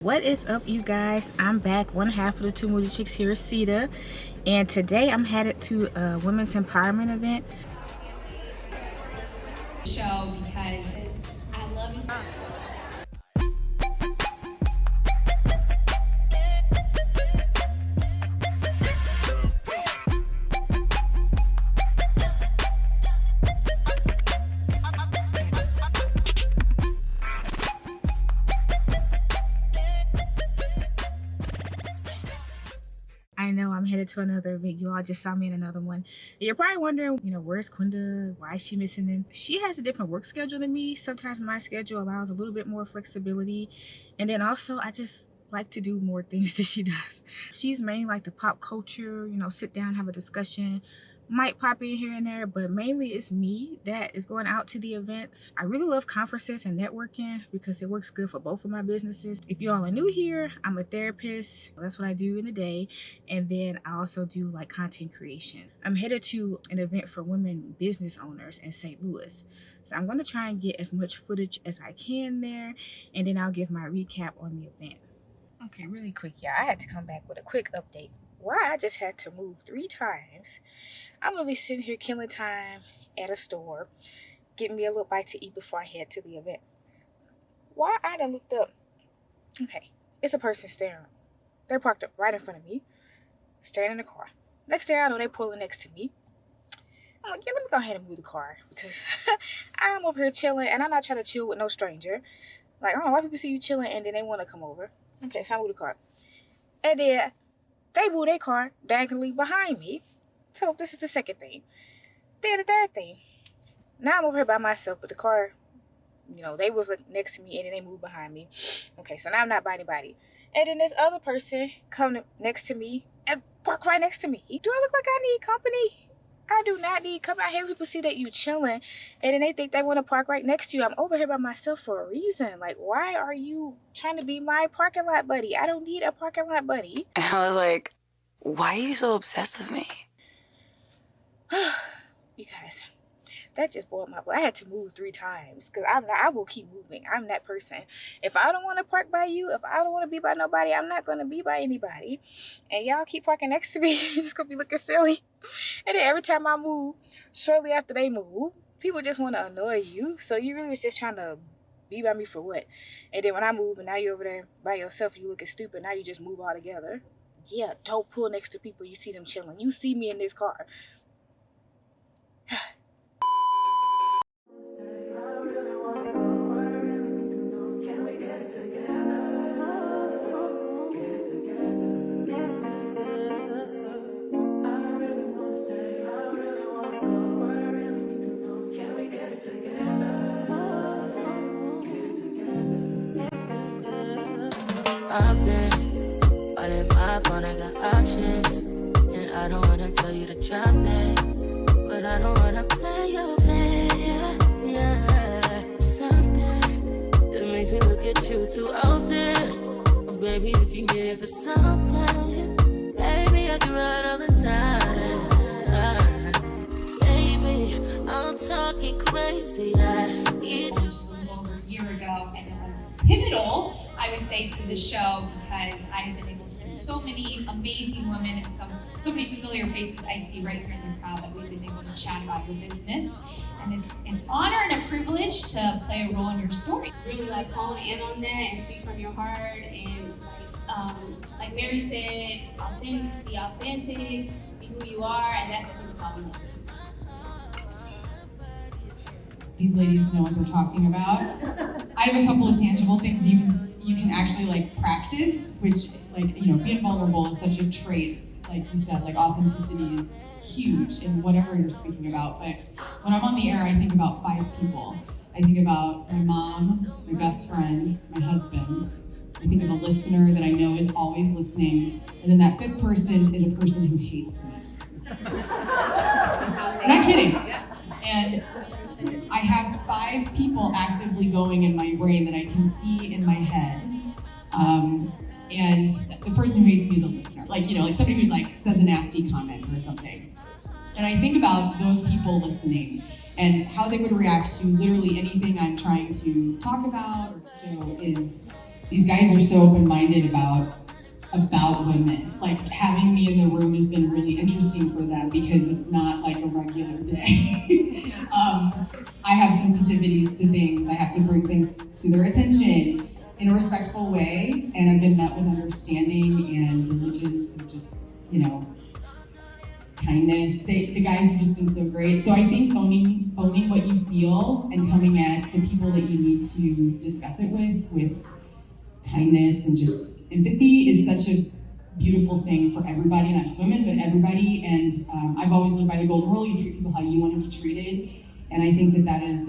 What is up, you guys? I'm back, one half of the Two Moody Chicks here, Lacita, and today I'm headed to a women's empowerment event. Show because I love you. I know I'm headed to another event. You all just saw me in another one. You're probably wondering, where's Quinda? Why is she missing in? She has a different work schedule than me. Sometimes my schedule allows a little bit more flexibility. And then also, I just like to do more things that she does. She's mainly like the pop culture, sit down, have a discussion. Might pop in here and there, but mainly it's me that is going out to the events. I really love conferences and networking because it works good for both of my businesses. If you all are new here, I'm a therapist. That's what I do in the day. And then I also do like content creation. I'm headed to an event for women business owners in St. Louis. So I'm going to try and get as much footage as I can there, and then I'll give my recap on the event. Okay, really quick, y'all. I had to come back with a quick update. Why I just had to move 3 times. I'm gonna be sitting here killing time at a store, getting me a little bite to eat before I head to the event. Why I done looked up. Okay, it's a person staring. They're parked up right in front of me, staring in the car. Next thing I know, they pulling next to me. I'm like, yeah, let me go ahead and move the car because I'm over here chilling, and I'm not trying to chill with no stranger. Like, I don't know why people see you chilling and then they want to come over. Okay, so I move the car. And then they move their car diagonally behind me. So this is the second thing. Then the third thing. Now I'm over here by myself, but the car, they was like next to me and then they moved behind me. Okay, so now I'm not by anybody. And then this other person come next to me and park right next to me. Do I look like I need company? I do not need company. I hate people see that you chilling and then they think they want to park right next to you. I'm over here by myself for a reason. Like, why are you trying to be my parking lot buddy? I don't need a parking lot buddy. And I was like, why are you so obsessed with me? You guys, that just boiled my blood. I had to move 3 times because I will keep moving. I'm that person. If I don't want to park by you, if I don't want to be by nobody, I'm not going to be by anybody. And y'all keep parking next to me. It's just going to be looking silly. And then every time I move, shortly after they move, people just want to annoy you. So you really was just trying to be by me for what? And then when I move and now you're over there by yourself, you looking stupid. Now you just move all together. Yeah, don't pull next to people. You see them chilling. You see me in this car. I've been all in my phone, I got options. And I don't wanna tell you to drop it, but I don't wanna play your fair. Yeah, something that makes me look at you too often. Oh, baby, you can give it something. Baby, I can run all the time. Baby, I'm talking crazy. I need you. Over a year ago, and it was pivotal, I would say, to the show because I have been able to meet so many amazing women and so many familiar faces I see right here in the crowd that we've been able to chat about your business. And it's an honor and a privilege to play a role in your story. Really hone in on that and speak from your heart and like Mary said, be authentic, be who you are, and that's what people probably know. These ladies know what they're talking about. I have a couple of tangible things you can actually practice, which being vulnerable is such a trait. Like you said, authenticity is huge in whatever you're speaking about. But when I'm on the air, I think about 5 people. I think about my mom, my best friend, my husband. I think of a listener that I know is always listening. And then that 5th person is a person who hates me. Not kidding. And I have 5 people actively going in my brain that I can see in my head. And the person who hates me is a listener. Like somebody who's says a nasty comment or something. And I think about those people listening and how they would react to literally anything I'm trying to talk about or is these guys are so open-minded about women. Like, having me in the room has been really interesting for them because it's not like a regular day. I have sensitivities to things. I have to bring things to their attention in a respectful way, and I've been met with understanding and diligence and just, you know, kindness. The guys have just been so great. So I think owning what you feel and coming at the people that you need to discuss it with kindness and just empathy is such a beautiful thing for everybody, not just women, but everybody. And I've always lived by the golden rule: you treat people how you want to be treated. And I think that is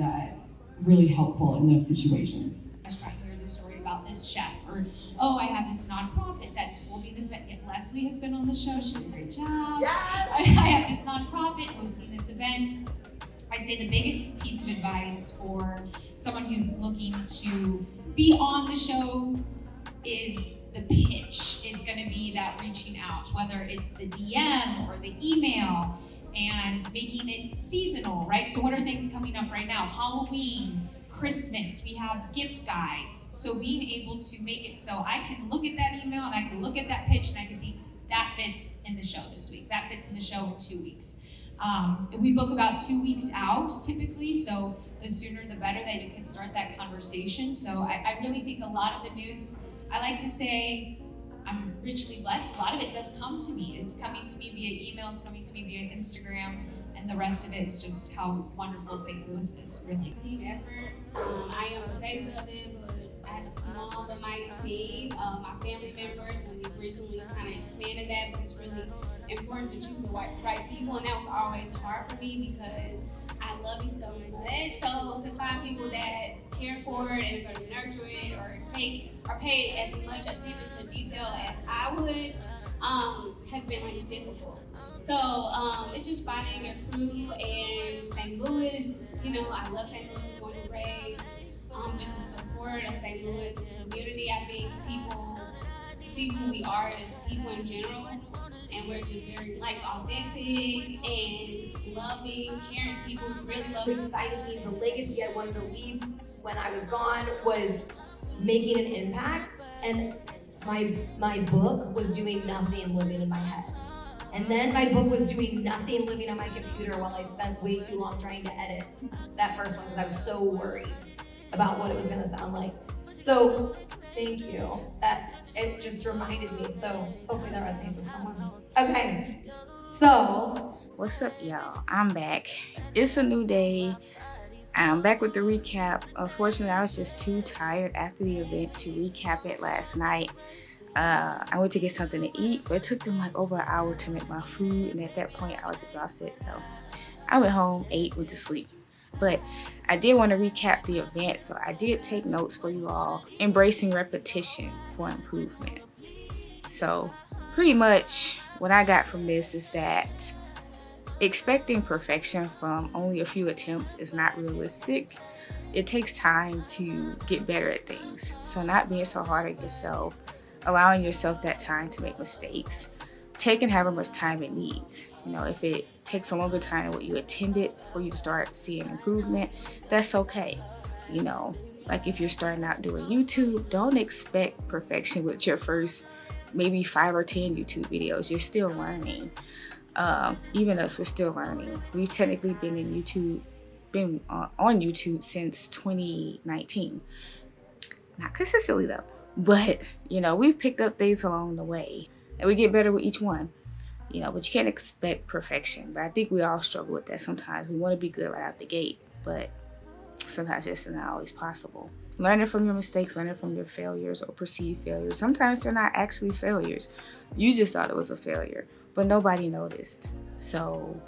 really helpful in those situations. I was trying to hear the story about this chef, or, oh, I have this nonprofit that's holding this event. Yet Leslie has been on the show, she did a great job. Yes. I have this nonprofit hosting this event. I'd say the biggest piece of advice for someone who's looking to be on the show is the pitch. It's gonna be that reaching out, whether it's the DM or the email, and making it seasonal, right? So what are things coming up right now? Halloween, Christmas, we have gift guides. So being able to make it so I can look at that email and I can look at that pitch and I can think, that fits in the show this week, that fits in the show in 2 weeks. We book about 2 weeks out typically, so the sooner the better that you can start that conversation. So I really think a lot of the news, I like to say, I'm richly blessed. A lot of it does come to me. It's coming to me via email, it's coming to me via Instagram, and the rest of it is just how wonderful St. Louis is, really. Team effort. I am the face of it, but I have a small but mighty team. My family members, and we've recently kind of expanded that, but it's really important to choose the right people, and that was always hard for me because I love you so much. So to find people that care for it and are going to nurture it or pay as much attention to detail as I would has been like difficult. So it's just finding your crew. And St. Louis, you know, I love St. Louis, born and raised. Just the support of St. Louis community. I think people see who we are as people in general, and we're just very like authentic and loving, caring people who really love us. Excited me. The legacy I wanted to leave when I was gone was making an impact, and my book was doing nothing living in my head. And then my book was doing nothing living on my computer while I spent way too long trying to edit that first one because I was so worried about what it was gonna sound like. So thank you. It just reminded me. So hopefully that resonates with someone. Okay, so What's up, y'all? I'm back. It's a new day. I'm back with the recap. Unfortunately, I was just too tired after the event to recap it last night. I went to get something to eat, but it took them like over an hour to make my food, and at that point I was exhausted, so I went home, ate, went to sleep. But I did want to recap the event, so I did take notes for you all. Embracing repetition for improvement. So pretty much what I got from this is that expecting perfection from only a few attempts is not realistic. It takes time to get better at things. So not being so hard on yourself, allowing yourself that time to make mistakes, taking however much time it needs. You know, if it takes a longer time than what you intended for you to start seeing improvement, that's okay. You know, like if you're starting out doing YouTube, don't expect perfection with your first maybe 5 or 10 YouTube videos. You're still learning. Even us, we're still learning. We've technically been on YouTube since 2019. Not consistently though, but you know, we've picked up things along the way and we get better with each one. You know, but you can't expect perfection. But I think we all struggle with that sometimes. We want to be good right out the gate, but sometimes it's not always possible. Learning from your mistakes, learning from your failures or perceived failures. Sometimes they're not actually failures. You just thought it was a failure, but nobody noticed. So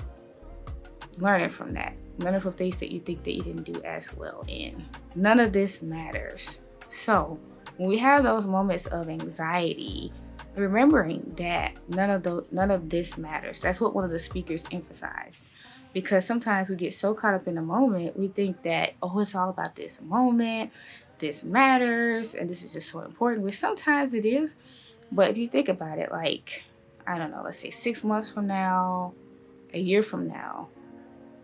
learning from that. Learning from things that you think that you didn't do as well in. None of this matters. So when we have those moments of anxiety, remembering that none of this matters. That's what one of the speakers emphasized. Because sometimes we get so caught up in the moment, we think that, oh, it's all about this moment, this matters, and this is just so important, which sometimes it is. But if you think about it, like, I don't know, let's say 6 months from now, a year from now,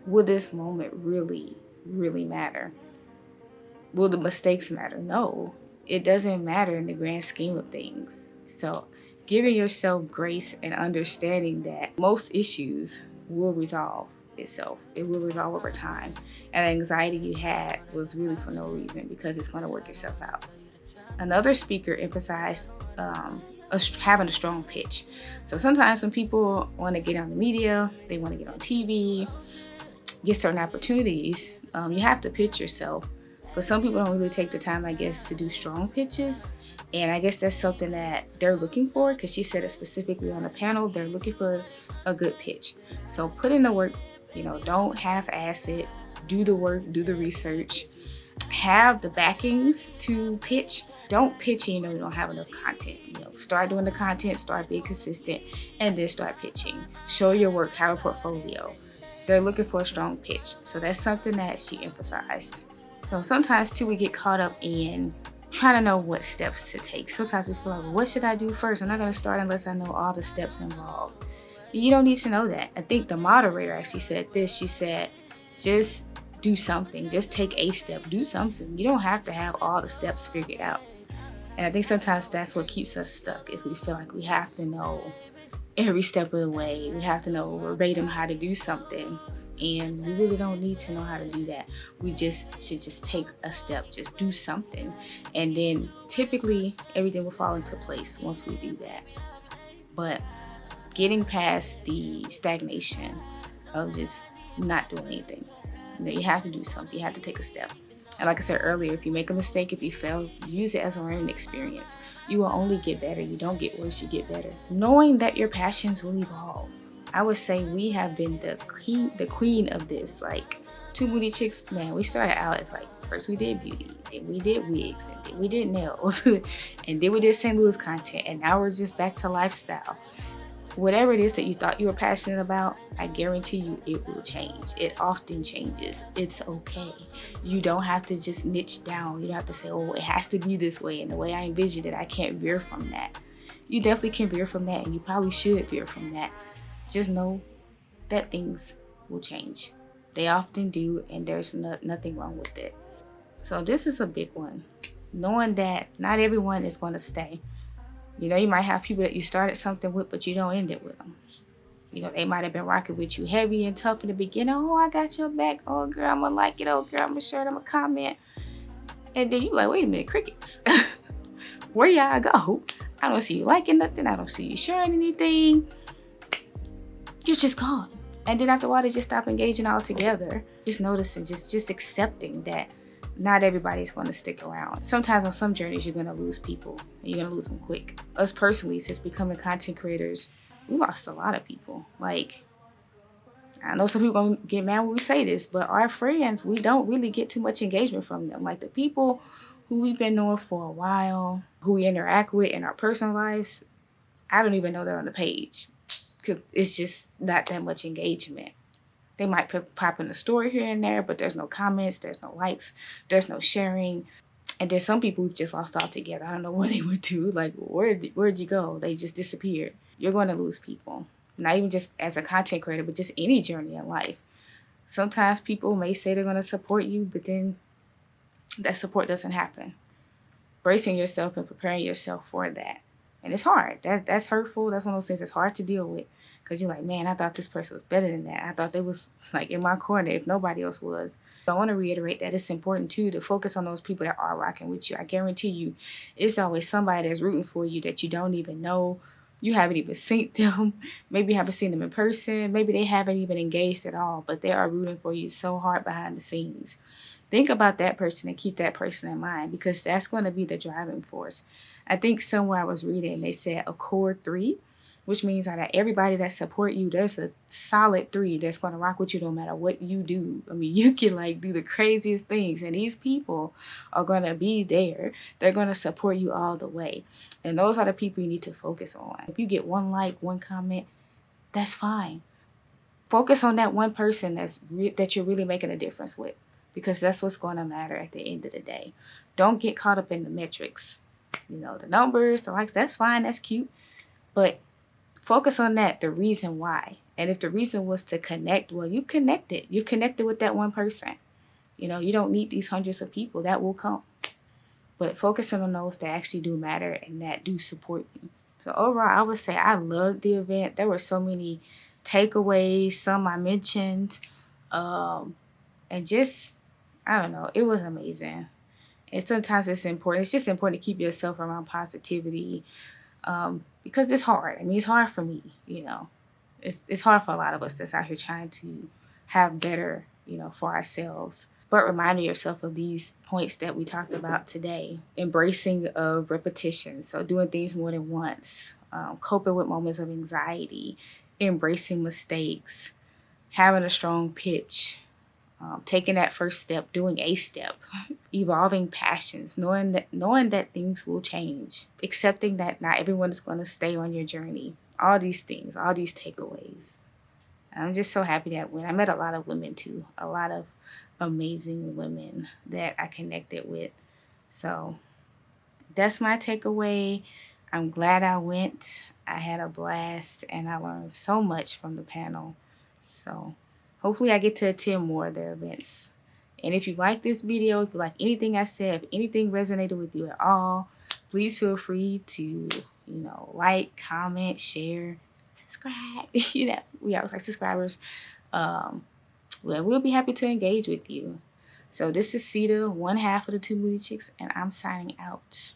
will this moment really, really matter? Will the mistakes matter? No. it doesn't matter in the grand scheme of things. So giving yourself grace and understanding that most issues will resolve itself. It will resolve over time. And the anxiety you had was really for no reason, because it's going to work itself out. Another speaker emphasized having a strong pitch. So sometimes when people want to get on the media, they want to get on TV, get certain opportunities, you have to pitch yourself. But some people don't really take the time, I guess, to do strong pitches. And I guess that's something that they're looking for, because she said it specifically on the panel. They're looking for a good pitch. So put in the work, don't half-ass it. Do the work, do the research. Have the backings to pitch. Don't pitch and you don't have enough content. Start doing the content, start being consistent, and then start pitching. Show your work, have a portfolio. They're looking for a strong pitch. So that's something that she emphasized. So sometimes too, we get caught up in trying to know what steps to take. Sometimes we feel like, well, what should I do first? I'm not going to start unless I know all the steps involved. You don't need to know that. I think the moderator actually said this. She said, just do something. Just take a step. Do something. You don't have to have all the steps figured out. And I think sometimes that's what keeps us stuck, is we feel like we have to know every step of the way. We have to know verbatim how to do something. And we really don't need to know how to do that. We should just take a step, just do something. And then typically everything will fall into place once we do that. But getting past the stagnation of just not doing anything. You have to do something. You have to take a step. And like I said earlier, if you make a mistake, if you fail, use it as a learning experience. You will only get better. You don't get worse, you get better. Knowing that your passions will evolve. I would say we have been the queen of this. Like 2MoodyChics, man, we started out as first we did beauty, then we did wigs, and then we did nails, and then we did St. Louis content, and now we're just back to lifestyle. Whatever it is that you thought you were passionate about, I guarantee you it will change. It often changes. It's okay. You don't have to just niche down. You don't have to say, oh, it has to be this way, and the way I envisioned it, I can't veer from that. You definitely can veer from that, and you probably should veer from that. Just know that things will change. They often do, and there's nothing wrong with it. So this is a big one. Knowing that not everyone is going to stay. You might have people that you started something with, but you don't end it with them. They might have been rocking with you heavy and tough in the beginning. Oh, I got your back. Oh, girl, I'm going to like it. Oh, girl, I'm going to share it. I'm going to comment. And then you like, wait a minute, crickets. Where y'all go? I don't see you liking nothing. I don't see you sharing anything. You're just gone. And then after a while, they just stop engaging altogether. Just noticing, just accepting that not everybody's going to stick around. Sometimes on some journeys, you're going to lose people, and you're going to lose them quick. Us personally, since becoming content creators, we lost a lot of people. I know some people going to get mad when we say this, but our friends, we don't really get too much engagement from them. The people who we've been knowing for a while, who we interact with in our personal lives, I don't even know they're on the page. Because it's just not that much engagement. They might pop in a story here and there, but there's no comments, there's no likes, there's no sharing. And there's some people we've just lost altogether. I don't know where they went to. Where'd you go? They just disappeared. You're going to lose people. Not even just as a content creator, but just any journey in life. Sometimes people may say they're going to support you, but then that support doesn't happen. Bracing yourself and preparing yourself for that. And it's hard. That's hurtful. That's one of those things that's hard to deal with. Because you're like, man, I thought this person was better than that. I thought they was in my corner if nobody else was. I want to reiterate that it's important too to focus on those people that are rocking with you. I guarantee you, it's always somebody that's rooting for you that you don't even know. You haven't even seen them. Maybe you haven't seen them in person. Maybe they haven't even engaged at all. But they are rooting for you so hard behind the scenes. Think about that person and keep that person in mind, because that's going to be the driving force. I think somewhere I was reading, they said a core 3, which means that everybody that support you, there's a solid 3 that's going to rock with you no matter what you do. I mean, you can do the craziest things, and these people are going to be there. They're going to support you all the way. And those are the people you need to focus on. If you get one like, one comment, that's fine. Focus on that one person that you're really making a difference with, because that's what's going to matter at the end of the day. Don't get caught up in the metrics. The numbers, the likes, that's fine, that's cute. But focus on that, the reason why. And if the reason was to connect, well, you've connected. You've connected with that one person. You don't need these hundreds of people. That will come. but focusing on those that actually do matter and that do support you. So overall, I would say I loved the event. There were so many takeaways, some I mentioned, and just, I don't know, it was amazing. And sometimes it's just important to keep yourself around positivity, because it's hard. I mean, it's hard for me, you know. It's hard for a lot of us that's out here trying to have better, you know, for ourselves. But reminding yourself of these points that we talked about today. Embracing of repetition, so doing things more than once, coping with moments of anxiety, embracing mistakes, having a strong pitch, taking that first step, doing a step, evolving passions, knowing that things will change, accepting that not everyone is going to stay on your journey. All these things, all these takeaways. I'm just so happy that I met a lot of women too, a lot of amazing women that I connected with. So that's my takeaway. I'm glad I went. I had a blast and I learned so much from the panel. So hopefully I get to attend more of their events. And if you like this video, if you like anything I said, if anything resonated with you at all, please feel free to, like, comment, share, subscribe. We always like subscribers. We'll be happy to engage with you. So this is Lacita, one half of the 2MoodyChics, and I'm signing out.